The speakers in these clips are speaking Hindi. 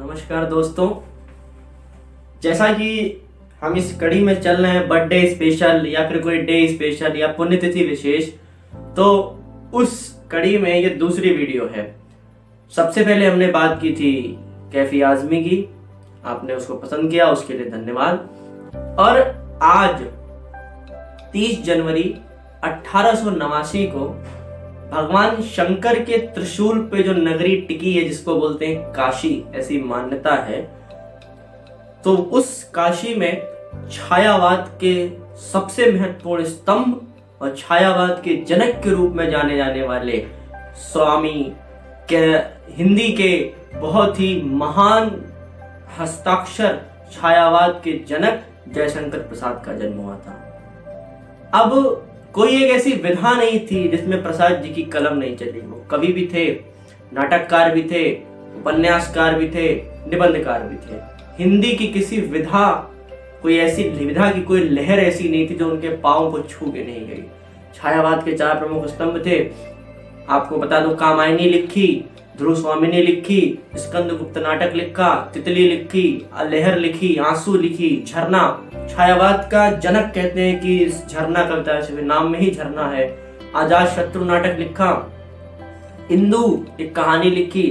नमस्कार दोस्तों। जैसा कि हम इस कड़ी में चल रहे हैं बर्थडे स्पेशल या फिर कोई डे स्पेशल या पुण्यतिथि विशेष, तो उस कड़ी में ये दूसरी वीडियो है। सबसे पहले हमने बात की थी कैफी आजमी की, आपने उसको पसंद किया, उसके लिए धन्यवाद। और आज 30 जनवरी 1889 को भगवान शंकर के त्रिशूल पे जो नगरी टिकी है, जिसको बोलते हैं काशी, ऐसी मान्यता है। तो उस काशी में छायावाद के सबसे महत्वपूर्ण स्तंभ और छायावाद के जनक के रूप में जाने जाने वाले स्वामी के हिंदी के बहुत ही महान हस्ताक्षर छायावाद के जनक जयशंकर प्रसाद का जन्म हुआ था। अब कोई एक ऐसी विधा नहीं थी जिसमें प्रसाद जी की कलम नहीं चली। वो कवि भी थे, नाटककार भी थे, उपन्यासकार भी थे, निबंधकार भी थे। हिंदी की किसी विधा, कोई ऐसी विधा की कोई लहर ऐसी नहीं थी जो उनके पांव को छू के नहीं गई। छायावाद के 4 प्रमुख स्तंभ थे। आपको बता दो, कामायनी लिखी, ध्रुव स्वामी ने लिखी, स्कंदगुप्त नाटक लिखा, तितली लिखी, लहर लिखी, आंसू लिखी, झरना। छायावाद का जनक कहते हैं कि इस झरना कविता से नाम में ही झरना है। आजाद शत्रु नाटक लिखा, इंदु एक कहानी लिखी,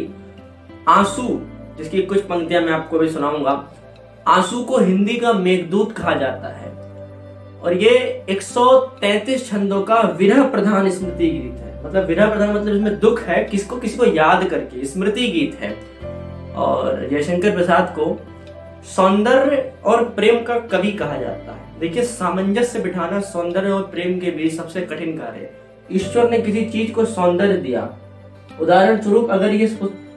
आंसू जिसकी कुछ पंक्तियां मैं आपको भी सुनाऊंगा। आंसू को हिंदी का मेघदूत कहा जाता है और ये 133 छंदों का विरह प्रधान स्मृति गीत है। मतलब विरह प्रधान मतलब इसमें दुख है, किसी को याद करके स्मृति गीत है। और जयशंकर प्रसाद को सौंदर्य और प्रेम का कवि कहा जाता है। देखिए, सामंजस्य बिठाना सौंदर्य और प्रेम के बीच सबसे कठिन कार्य है। ईश्वर ने किसी चीज को सौंदर्य दिया, उदाहरण स्वरूप अगर ये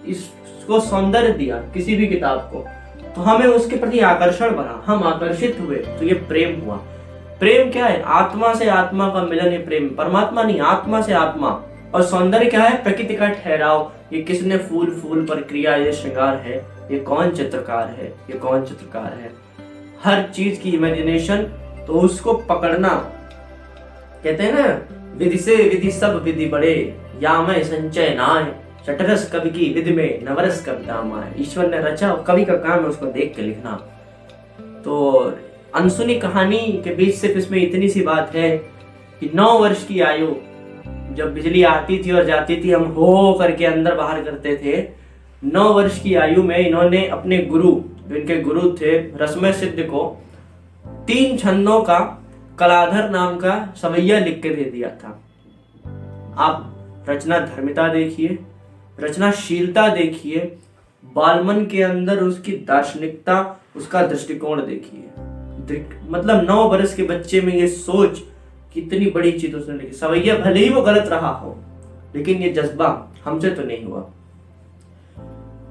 इसको सौंदर्य दिया किसी भी किताब को, तो हमें उसके प्रति आकर्षण बना, हम आकर्षित हुए, तो ये प्रेम हुआ। प्रेम क्या है? आत्मा से आत्मा का मिलन है प्रेम, परमात्मा नहीं, आत्मा से आत्मा। और सौंदर्य क्या है? प्रकृति का ठहराव। ये किसने फूल पर क्रिया, ये श्रृंगार है, ये कौन चित्रकार है, ये कौन चित्रकार है। हर चीज की इमेजिनेशन, तो उसको पकड़ना। कहते हैं ना, विधि से विधि सब विधि बड़े, या मैं संचय नाय, चटरस कवि की विधि में नवरस कविता माए। ईश्वर ने रचा, कवि का काम है उसको देख के लिखना। तो अनसुनी कहानी के बीच सिर्फ इसमें इतनी सी बात है कि 9 वर्ष की आयु, जब बिजली आती थी और जाती थी, हम हो करके अंदर बाहर करते थे। 9 वर्ष की आयु में इन्होंने अपने गुरु, जो इनके गुरु थे रसमय सिद्ध को, 3 छंदों का कलाधर नाम का सवैया लिख के दे दिया था। आप रचना धर्मिता देखिए, रचनाशीलता देखिए, बालमन के अंदर उसकी दार्शनिकता, उसका दृष्टिकोण देखिए। मतलब 9 वर्ष के बच्चे में ये सोच, कितनी बड़ी चीज उसने लिखी। सवैया भले ही वो गलत रहा हो, लेकिन ये जज्बा हमसे तो नहीं हुआ।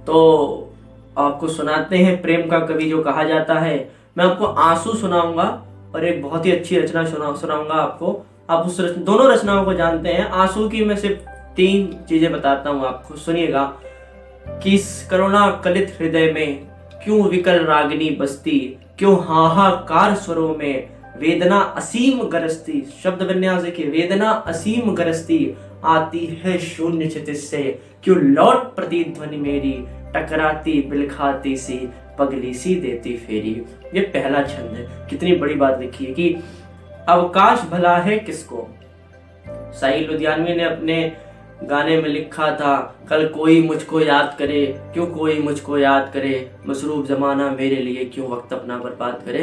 तो आपको सुनाते हैं प्रेम का कवि जो कहा जाता है। मैं आपको आंसू सुनाऊंगा और एक बहुत ही अच्छी रचना सुनाऊंगा आपको। आप उस दोनों रचनाओं को जानते हैं। आंसू की मैं सिर्फ 3 चीजें बताता हूं आपको, सुनिएगा। कि इस करुणा कलित हृदय में क्यों विकल रागिनी बसती, क्यों हाहाकार स्वरों में वेदना असीम गरजती। शब्द विन्यास देखिए, वेदना असीम गरजती, आती है शून्य क्षितिज से, क्यों लौट प्रतिध्वनि मेरी, टकराती बिलखाती सी, पगली सी देती फेरी। ये पहला छंद है। कितनी बड़ी बात लिखी है कि अवकाश भला है किसको। साहिल लुधियानवी ने अपने गाने में लिखा था, कल कोई मुझको याद करे, क्यों कोई मुझको याद करे, मसरूफ जमाना मेरे लिए क्यों वक्त अपना बर्बाद करे।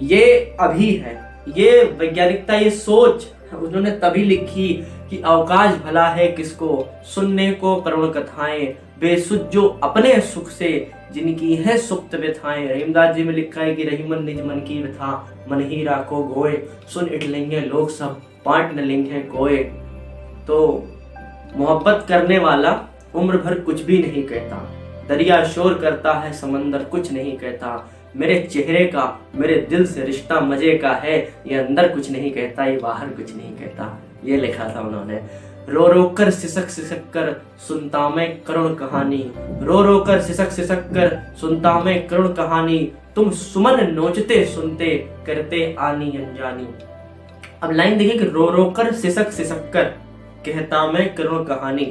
ये अभी है, ये वैज्ञानिकता, ये सोच उन्होंने तभी लिखी कि अवकाश भला है किसको, सुनने को करुण कथाएं, बेसुध जो अपने सुख से, जिनकी है सुप्त व्यथाएं। रहीमदास जी में लिखा है कि रहीमन निज मन की व्यथा, मन ही राखो गोए, सुन इट लेंगे लोग सब, बांट न लेंगे कोए। तो मोहब्बत करने वाला उम्र भर कुछ भी नहीं कहता, दरिया शोर करता है समंदर कुछ नहीं कहता, मेरे चेहरे का मेरे दिल से रिश्ता मजे का है, ये अंदर कुछ नहीं कहता, ये बाहर कुछ नहीं कहता। ये लिखा था उन्होंने। रो रो कर सिसक कर सुनता मैं करुण कहानी, रो रो कर सिसक कर सुनता मैं करुण कहानी, तुम सुमन नोचते सुनते करते आनी अनजानी। अब लाइन देखिए कि रो रो कर सिसक कर कहता मैं करुण कहानी।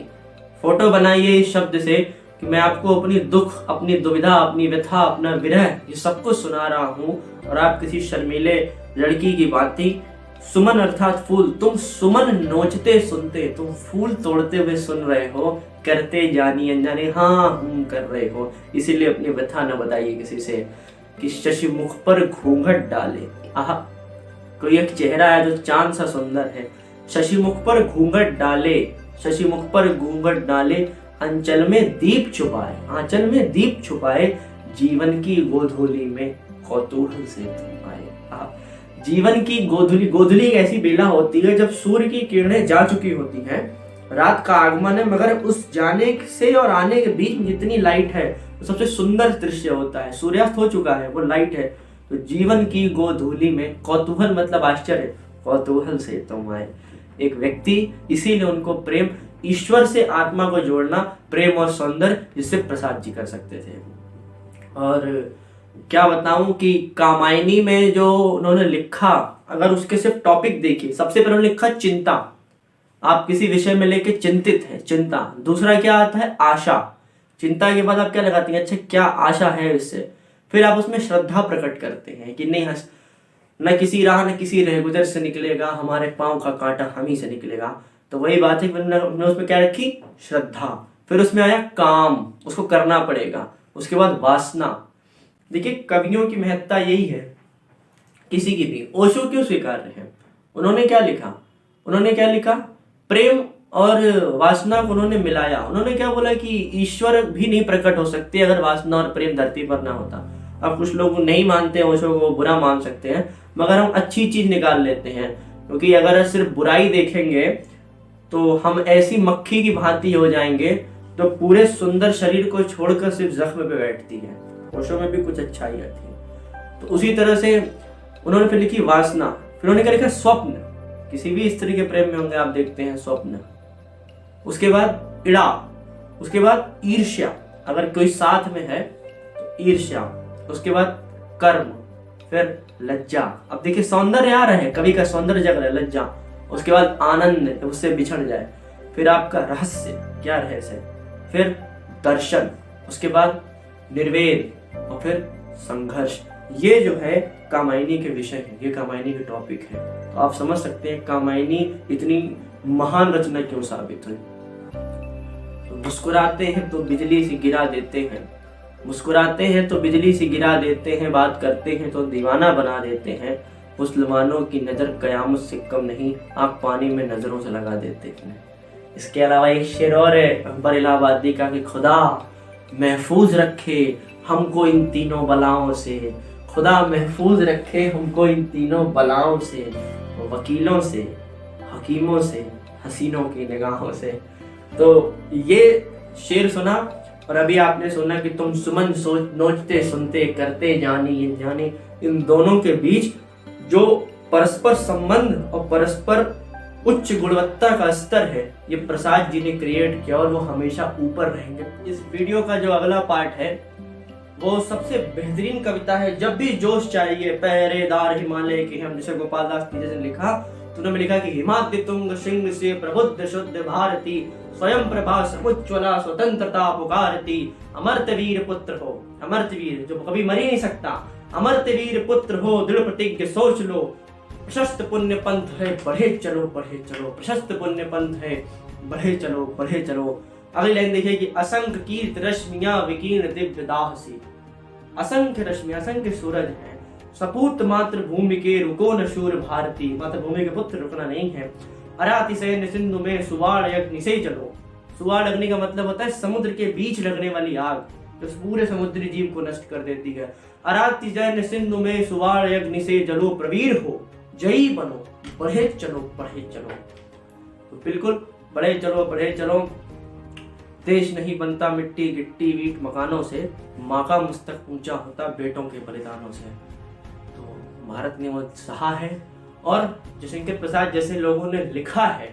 फोटो बनाइए इस शब्द से, कि मैं आपको अपनी दुख, अपनी दुविधा, अपनी व्यथा, अपना विरह, ये सब कुछ सुना रहा हूँ और आप किसी शर्मीले लड़की की भांति सुमन अर्थात फूल, तुम सुमन नोचते सुनते, तुम फूल तोड़ते हुए सुन रहे हो, करते जानी अनजाने हाँ कर रहे हो। इसीलिए अपनी व्यथा न बताइए किसी से कि शशि मुख पर घूंघट डाले। आह, कोई एक चेहरा है जो चांद सा सुंदर है। शशि मुख पर घूंघट डाले, शशि मुख पर घूंघट डाले, अंचल में दीप छुपाए, आंचल में दीप छुपाए, जीवन की गोधूली में कौतूहल से तुम आए। जीवन की गोधूली, गोधूली एक ऐसी बेला होती है जब सूर्य की किरणें जा चुकी होती हैं, रात का आगमन है, मगर उस जाने से और आने के बीच में जितनी लाइट है वो सबसे सुंदर दृश्य होता है। सूर्यास्त हो चुका है, वो लाइट है। तो जीवन की गोधूली में कौतूहल मतलब आश्चर्य, कौतूहल से तुम आए। एक व्यक्ति, इसीलिए उनको प्रेम, ईश्वर से आत्मा को जोड़ना, प्रेम और सौंदर्य, जिससे प्रसाद जी कर सकते थे। और क्या बताऊं कि कामायनी में जो उन्होंने लिखा, अगर उसके सिर्फ टॉपिक देखिए, सबसे पहले उन्होंने लिखा चिंता, आप किसी विषय में लेके चिंतित है, चिंता। दूसरा क्या आता है? आशा। चिंता के बाद आप क्या लगाती हैं? अच्छा क्या आशा है इससे। फिर आप उसमें श्रद्धा प्रकट करते हैं कि नहीं, न किसी राह न किसी रह गुजर से निकलेगा, हमारे पांव का कांटा हम ही से निकलेगा। तो वही बात है कि हमने उसमें क्या रखी? श्रद्धा। फिर उसमें आया काम, उसको करना पड़ेगा। उसके बाद वासना। देखिए कवियों की महत्ता यही है, किसी की भी। ओशो क्यों स्वीकार्य है? उन्होंने क्या लिखा? उन्होंने क्या लिखा? प्रेम और वासना को उन्होंने मिलाया। उन्होंने क्या बोला कि ईश्वर भी नहीं प्रकट हो सकते अगर वासना और प्रेम धरती पर ना होता। अब कुछ लोग नहीं मानते हैं ओशो को, बुरा मान सकते हैं, मगर हम अच्छी चीज निकाल लेते हैं, क्योंकि अगर सिर्फ बुराई देखेंगे तो हम ऐसी मक्खी की भांति हो जाएंगे तो पूरे सुंदर शरीर को छोड़कर सिर्फ जख्म पे बैठती है। ओशो में भी कुछ अच्छाई आती है। तो उसी तरह से उन्होंने फिर लिखी वासना। फिर उन्होंने क्या लिखा? स्वप्न। किसी भी स्त्री के प्रेम में होंगे आप देखते हैं स्वप्न। उसके बाद इड़ा, उसके बाद ईर्ष्या, अगर कोई साथ में है तो ईर्ष्या। उसके बाद कर्म, फिर लज्जा। अब देखिए सौंदर्य आ रहा है, कवि का सौंदर्य जग रहा है, लज्जा। उसके बाद आनंद, उससे बिछड़ जाए। फिर आपका रहस्य, क्या रहस्य है। फिर दर्शन, उसके बाद निर्वेद, और फिर संघर्ष। ये जो है कामायनी के विषय है, ये कामायनी के टॉपिक है। तो आप समझ सकते हैं कामायनी इतनी महान रचना क्यों साबित हुई। तो मुस्कुराते हैं तो बिजली से गिरा देते हैं, मुस्कुराते हैं तो बिजली से गिरा देते हैं, बात करते हैं तो दीवाना बना देते हैं। मुसलमानों की नजर कयामत से कम नहीं, आप पानी में नजरों से लगा देते हैं। इसके अलावा एक शेर और है अकबर इलाहाबादी का कि खुदा महफूज रखे हमको इन तीनों बलाओं से, खुदा महफूज रखे हमको इन तीनों बलाओं से, वकीलों से, हकीमों से, हसीनों की निगाहों से। तो ये शेर सुना और अभी आपने सुना कि तुम सुमन सोच नोचते सुनते करते जानी जानी। इन दोनों के बीच जो परस्पर संबंध और परस्पर उच्च गुणवत्ता का स्तर है, ये प्रसाद जी ने क्रिएट किया और वो हमेशा ऊपर रहेंगे। इस वीडियो का जो अगला पार्ट है वो सबसे बेहतरीन कविता है, जब भी जोश चाहिए पहरेदार हिमालय के हम, जैसे गोपाल दास ने जैसे लिखा। तो उन्होंने लिखा कि हिमाद्य तुंग सिंह से प्रबुद्ध शुद्ध भारती, स्वयं प्रभा समुज्ज्वला स्वतंत्रता पुकारती। अमर्त वीर पुत्र हो, अमर्त वीर जो कभी मर ही नहीं सकता, अमर्त वीर पुत्र हो, दृढ़ प्रतिज्ञ सोच लो। प्रशस्त पुण्य पंथ है बढ़े चलो बढ़े चलो, प्रशस्त पुण्य पंथ है बढ़े चलो बढ़े चलो। अगली लाइन देखिए कि असंख्य कीर्त रश्मियां विकीर्ण दिव्य दाह से। असंख्य रश्मि, असंख्य सूरज है, सपूत मातृ भूमि के रुको न शूर भारती, मातृभूमि के पुत्र रुकना नहीं है। अराति सैन्य सिंधु में सुवाड़ अग्नि से जलो। सुवाड़ अग्नि का मतलब होता है समुद्र के बीच लगने वाली आग, जो पूरे समुद्री जीव को नष्ट कर देती है। अराति सैन्य सिंधु में सुवाड़ अग्नि से जलो, प्रवीर हो जयी बनो, बढ़े चलो बढ़े चलो। तो बिल्कुल बढ़े चलो बढ़े चलो। देश नहीं बनता मिट्टी गिट्टी ईंट मकानों से, माँ का मस्तक ऊंचा होता बेटों के बलिदानों से। तो भारत ने वो सहा है और जयशंकर प्रसाद जैसे लोगों ने लिखा है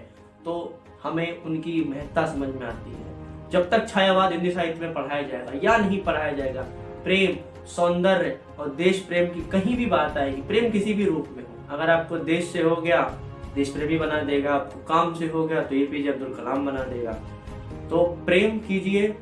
तो हमें उनकी महत्ता समझ में आती है। जब तक छायावाद हिंदी साहित्य में पढ़ाया जाएगा या नहीं पढ़ाया जाएगा, प्रेम सौंदर्य और देश प्रेम की कहीं भी बात आएगी, प्रेम किसी भी रूप में हो, अगर आपको देश से हो गया देश प्रेमी बना देगा, आपको काम से हो गया तो APJ अब्दुल कलाम बना देगा। तो प्रेम कीजिए,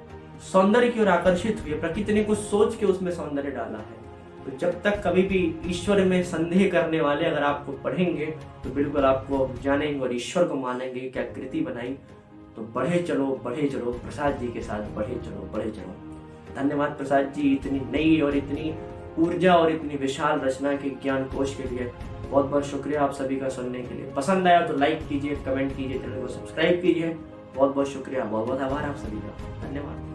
सौंदर्य की ओर आकर्षित हुए, प्रकृति ने कुछ सोच के उसमें सौंदर्य डाला है। तो जब तक कभी भी ईश्वर में संदेह करने वाले अगर आपको पढ़ेंगे तो बिल्कुल आपको जानेंगे और ईश्वर को मानेंगे कि क्या कृति बनाई। तो बढ़े चलो प्रसाद जी के साथ, बढ़े चलो। धन्यवाद प्रसाद जी, इतनी नई और इतनी ऊर्जा और इतनी विशाल रचना के ज्ञान कोश के लिए बहुत बहुत शुक्रिया आप सभी का सुनने के लिए। पसंद आया तो लाइक कीजिए, कमेंट कीजिए, चैनल को सब्सक्राइब कीजिए। बहुत बहुत शुक्रिया, बहुत बहुत आभार आप सभी का। धन्यवाद।